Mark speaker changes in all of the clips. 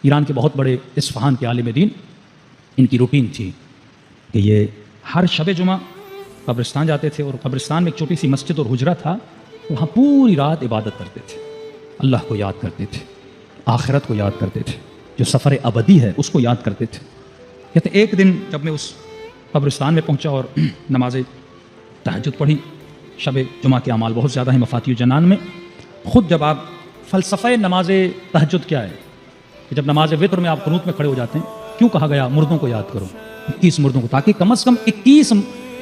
Speaker 1: ایران کے بہت بڑے اصفہان کے عالم دین، ان کی روٹین تھی کہ یہ ہر شب جمعہ قبرستان جاتے تھے، اور قبرستان میں ایک چھوٹی سی مسجد اور حجرہ تھا، وہاں پوری رات عبادت کرتے تھے، اللہ کو یاد کرتے تھے، آخرت کو یاد کرتے تھے، جو سفر ابدی ہے اس کو یاد کرتے تھے۔ کہتے ایک دن جب میں اس قبرستان میں پہنچا اور نماز تہجد پڑھی، شب جمعہ کے اعمال بہت زیادہ ہیں مفاتیح الجنان میں، خود جب آپ فلسفہ نماز تہجد کیا ہے کہ جب نماز وتر میں آپ قنوت میں کھڑے ہو جاتے ہیں، کیوں کہا گیا مردوں کو یاد کرو، 21 مردوں کو، تاکہ کم از کم 21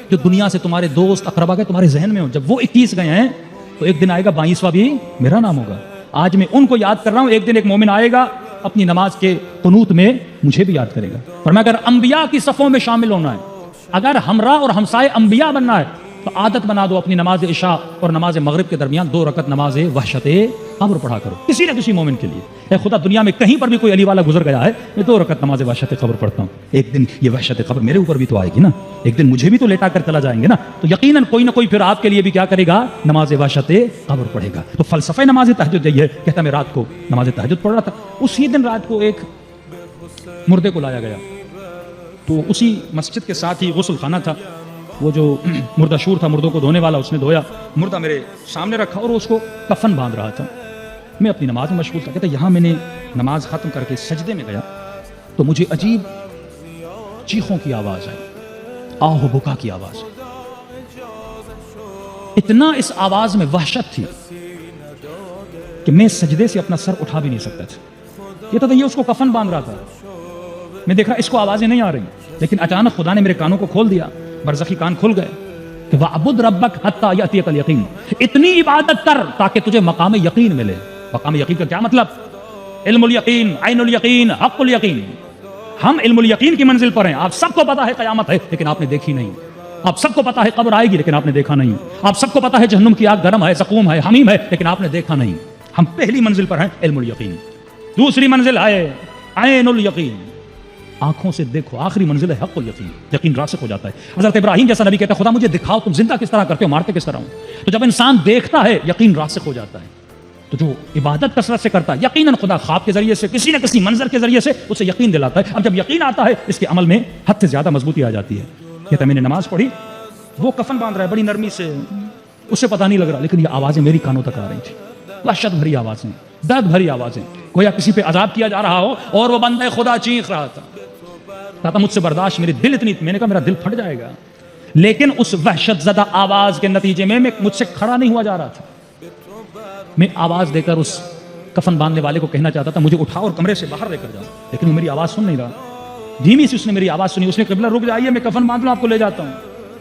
Speaker 1: جو دنیا سے تمہارے دوست اقربا گئے تمہارے ذہن میں ہو۔ جب وہ 21 گئے ہیں تو ایک دن آئے گا 22واں بھی میرا نام ہوگا۔ آج میں ان کو یاد کر رہا ہوں، ایک دن ایک مومن آئے گا اپنی نماز کے قنوت میں مجھے بھی یاد کرے گا۔ اور میں اگر انبیاء کی صفوں میں شامل ہونا ہے، اگر ہمراہ اور ہمسائے انبیاء بننا ہے، تو عادت بنا دو اپنی نماز عشاء اور نماز مغرب کے درمیان 2 رکعت نماز وحشت قبر پڑھا کرو، کسی نہ کسی مومن کے لیے۔ اے خدا، دنیا میں کہیں پر بھی کوئی علی والا گزر گیا ہے، میں 2 رکعت نماز وحشت قبر پڑھتا ہوں، ایک دن یہ وحشت قبر میرے اوپر بھی تو آئے گی نا، ایک دن مجھے بھی تو لیٹا کر چلا جائیں گے نا، تو یقیناً کوئی نہ کوئی پھر آپ کے لیے بھی کیا کرے گا، نماز وحشت قبر پڑھے گا۔ تو فلسفہ نماز تہجد یہی ہے۔ کہتا میں رات کو نماز تہجد پڑھ رہا تھا، اسی دن رات کو ایک مردے کو لایا گیا، تو اسی مسجد کے ساتھ ہی غسل خانہ تھا، وہ جو مردہ شور تھا مردوں کو دھونے والا، اس نے دھویا، مردہ میرے سامنے رکھا اور اس کو کفن باندھ رہا تھا۔ میں اپنی نماز میں مشغول تھا۔ کہتا یہاں میں نے نماز ختم کر کے سجدے میں گیا تو مجھے عجیب چیخوں کی آواز آئی، آہ و بکا کی آواز، اتنا اس آواز میں وحشت تھی کہ میں سجدے سے اپنا سر اٹھا بھی نہیں سکتا تھا۔ کہتا تھا یہ اس کو کفن باندھ رہا تھا، میں دیکھ رہا اس کو آوازیں نہیں آ رہی، لیکن اچانک خدا نے میرے کانوں کو کھول دیا، برزخی کان کھل گئے کہ وَعْبُدْ رَبَّكَ حَتَّى يَأْتِيَكَ الْيَقِينُ، اتنی عبادت کر تاکہ تجھے مقام یقین ملے۔ مقام یقین کا کیا مطلب؟ علم الیقین، عین الیقین، حق الیقین۔ ہم علم الیقین کی منزل پر ہیں، آپ سب کو پتا ہے قیامت ہے لیکن آپ نے دیکھی نہیں، آپ سب کو پتا ہے قبر آئے گی لیکن آپ نے دیکھا نہیں، آپ سب کو پتا ہے جہنم کی آگ گرم ہے، زقوم ہے، حمیم ہے، لیکن آپ نے دیکھا نہیں۔ ہم پہلی منزل پر ہیں علم الیقین، دوسری منزل ہے عین الیقین، آنکھوں سے دیکھو، آخری منزل ہے حق الیقین، یقین راسخ ہو جاتا ہے۔ حضرت ابراہیم جیسا نبی کہتا ہے خدا مجھے دکھاؤ تم زندہ کس طرح کرتے ہو، مارتے کس طرح ہو۔ تو جب انسان دیکھتا ہے یقین راسخ ہو جاتا ہے، تو جو عبادت کثرت سے کرتا ہے یقیناً خدا خواب کے ذریعے سے کسی نہ کسی منظر کے ذریعے سے اسے یقین دلاتا ہے۔ اب جب یقین آتا ہے اس کے عمل میں حد سے زیادہ مضبوطی آ جاتی ہے۔ کہتا میں نے نماز پڑھی، وہ کفن باندھ رہا ہے بڑی نرمی سے، اسے پتہ نہیں لگ رہا، لیکن یہ آوازیں میری کانوں تک آ رہی تھی، وحشت بھری آوازیں، درد بھری آوازیں، گویا کسی پہ عذاب کیا جا رہا ہو، اور وہ بندہ خدا چیخ رہا تھا۔ کہتا مجھ سے برداشت، میری دل اتنی، میں نے کہا میرا دل پھٹ جائے گا، لیکن اس وحشت زدہ آواز کے نتیجے میں مجھ سے کھڑا نہیں ہوا جا رہا تھا۔ میں آواز دے کر اس کفن باندھنے والے کو کہنا چاہتا تھا مجھے اٹھا اور کمرے سے باہر لے کر جاؤ، لیکن وہ میری آواز سن نہیں رہا۔ دھیمی سی اس نے میری آواز سنی، اس نے قبلہ رک جائیے میں کفن باندھ لوں آپ کو لے جاتا ہوں۔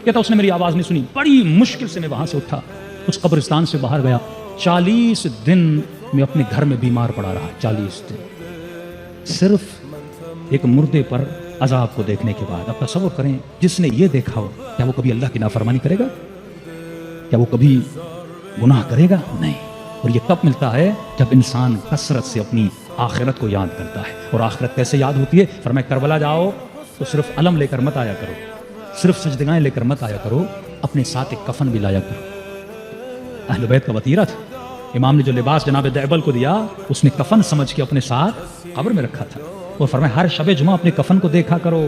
Speaker 1: کہتا اس نے میری آواز نہیں سنی، بڑی مشکل سے میں وہاں سے اٹھا، اس قبرستان سے باہر گیا۔ 40 دن میں اپنے گھر میں بیمار پڑا رہا، 40 دن صرف ایک مردے پر عذاب کو دیکھنے کے بعد۔ اب تصور کریں جس نے یہ دیکھا ہو، کیا وہ کبھی اللہ کی نافرمانی کرے گا؟ کیا وہ کبھی گناہ کرے گا؟ نہیں۔ اور یہ کب ملتا ہے؟ جب انسان کثرت سے اپنی آخرت کو یاد کرتا ہے۔ اور آخرت کیسے یاد ہوتی ہے؟ فرمایا کربلا جاؤ تو صرف علم لے کر مت آیا کرو، صرف سجدگاہیں لے کر مت آیا کرو، اپنے ساتھ ایک کفن بھی لایا کرو۔ اہل بیت کا وطیرہ تھا، امام نے جو لباس جناب دعبل کو دیا اس نے کفن سمجھ کے اپنے ساتھ قبر میں رکھا تھا۔ اور فرمایا ہر شب جمعہ اپنے کفن کو دیکھا کرو۔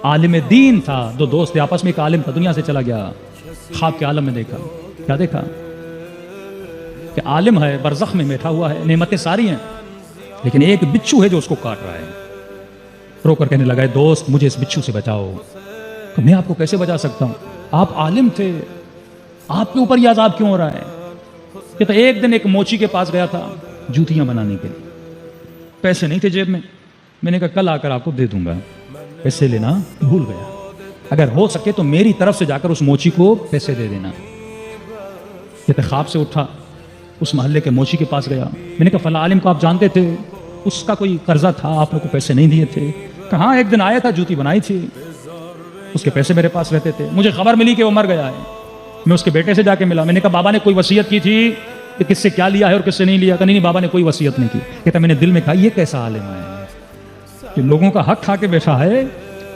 Speaker 1: عالم دین تھا، دو دوست آپس میں، ایک عالم تھا دنیا سے چلا گیا، خواب کے عالم میں دیکھا، کیا دیکھا کہ عالم ہے برزخ میں بیٹھا ہوا ہے، نعمتیں ساری ہیں، لیکن ایک بچھو ہے جو اس کو کاٹ رہا ہے۔ رو کر کہنے لگا دوست مجھے اس بچھو سے بچاؤ۔ تو میں آپ کو کیسے بچا سکتا ہوں؟ آپ عالم تھے، آپ کے اوپر یہ عذاب کیوں ہو رہا ہے؟ کہ تو ایک دن ایک موچی کے پاس گیا تھا جوتیاں بنانے کے لیے، پیسے نہیں تھے جیب میں نے کہا کل آ کر آپ کو دے دوں گا، پیسے لینا بھول گیا، اگر ہو سکے تو میری طرف سے جا کر اس موچی کو پیسے دے دینا۔ کہتے خواب سے اٹھا، اس محلے کے موچی کے پاس گیا، میں نے کہا فلاں عالم کو آپ جانتے تھے، اس کا کوئی قرضہ تھا، آپ نے کو پیسے نہیں دیے تھے؟ کہاں ایک دن آیا تھا، جوتی بنائی تھی، اس کے پیسے میرے پاس رہتے تھے، مجھے خبر ملی کہ وہ مر گیا ہے، میں اس کے بیٹے سے جا کے ملا، میں نے کہا بابا نے کوئی وصیت کی تھی کہ کس سے کیا لیا ہے اور کس سے نہیں لیا؟ کہ نہیں بابا نے کوئی وصیت نہیں کی۔ کہتا میں نے دل میں کہا یہ کیسا عالم ہے کہ لوگوں کا حق کھا کے بیٹھا ہے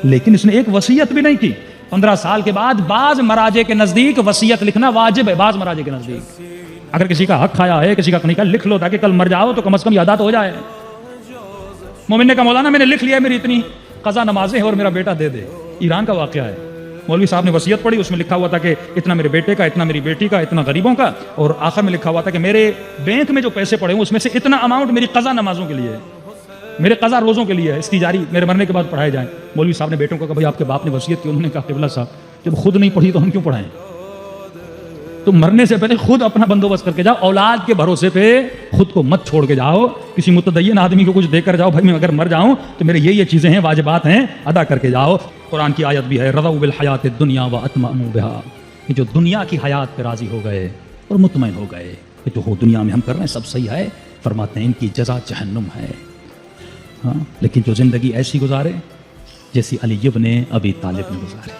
Speaker 1: لیکن اس نے ایک وصیت بھی نہیں کی۔ 15 سال کے بعد بعض مراجع کے نزدیک وصیت لکھنا واجب ہے، بعض مراجع کے نزدیک اگر کسی کا حق کھایا ہے، کسی کا نہیں کہا لکھ لو تاکہ کل مر جاؤ تو کم از کم یادات ہو جائے۔ مومن نے کہا مولانا میں نے لکھ لیا میری اتنی قضا نمازیں ہیں اور میرا بیٹا دے دے. ایران کا واقعہ ہے. مولوی صاحب نے وصیت پڑھی, اس میں لکھا ہوا تھا کہ اتنا میرے بیٹے کا, اتنا میری بیٹی کا, اتنا غریبوں کا, اور آخر میں لکھا ہوا تھا کہ میرے بینک میں جو پیسے پڑے ہیں اس میں سے اتنا اماؤنٹ میری قضا نمازوں کے لیے ہے, میرے قضا روزوں کے لیے ہے, اس کی جاری میرے مرنے کے بعد پڑھائے جائیں. مولوی صاحب نے بیٹوں کو کہا بھائی آپ کے باپ نے وصیت کی. انہوں نے کہا قبلہ صاحب جب خود نہیں پڑھی تو ہم کیوں پڑھائیں؟ تو مرنے سے پہلے خود اپنا بندوبست کر کے جاؤ, اولاد کے بھروسے پہ خود کو مت چھوڑ کے جاؤ. کسی متدین آدمی کو کچھ دے کر جاؤ, بھائی میں اگر مر جاؤں تو میرے یہ چیزیں ہیں, واجبات ہیں, ادا کر کے جاؤ. قرآن کی آیت بھی ہے رضوا بالحیات الدنیا واطمأنوا بها, کہ جو دنیا کی حیات پہ راضی ہو گئے اور مطمئن ہو گئے کہ جو دنیا میں ہم کر رہے ہیں سب صحیح ہے, فرماتے ہیں ان کی جزا جہنم ہے. ہاں, لیکن جو زندگی ایسی گزارے جیسی علی ابن ابی طالب نے گزارے,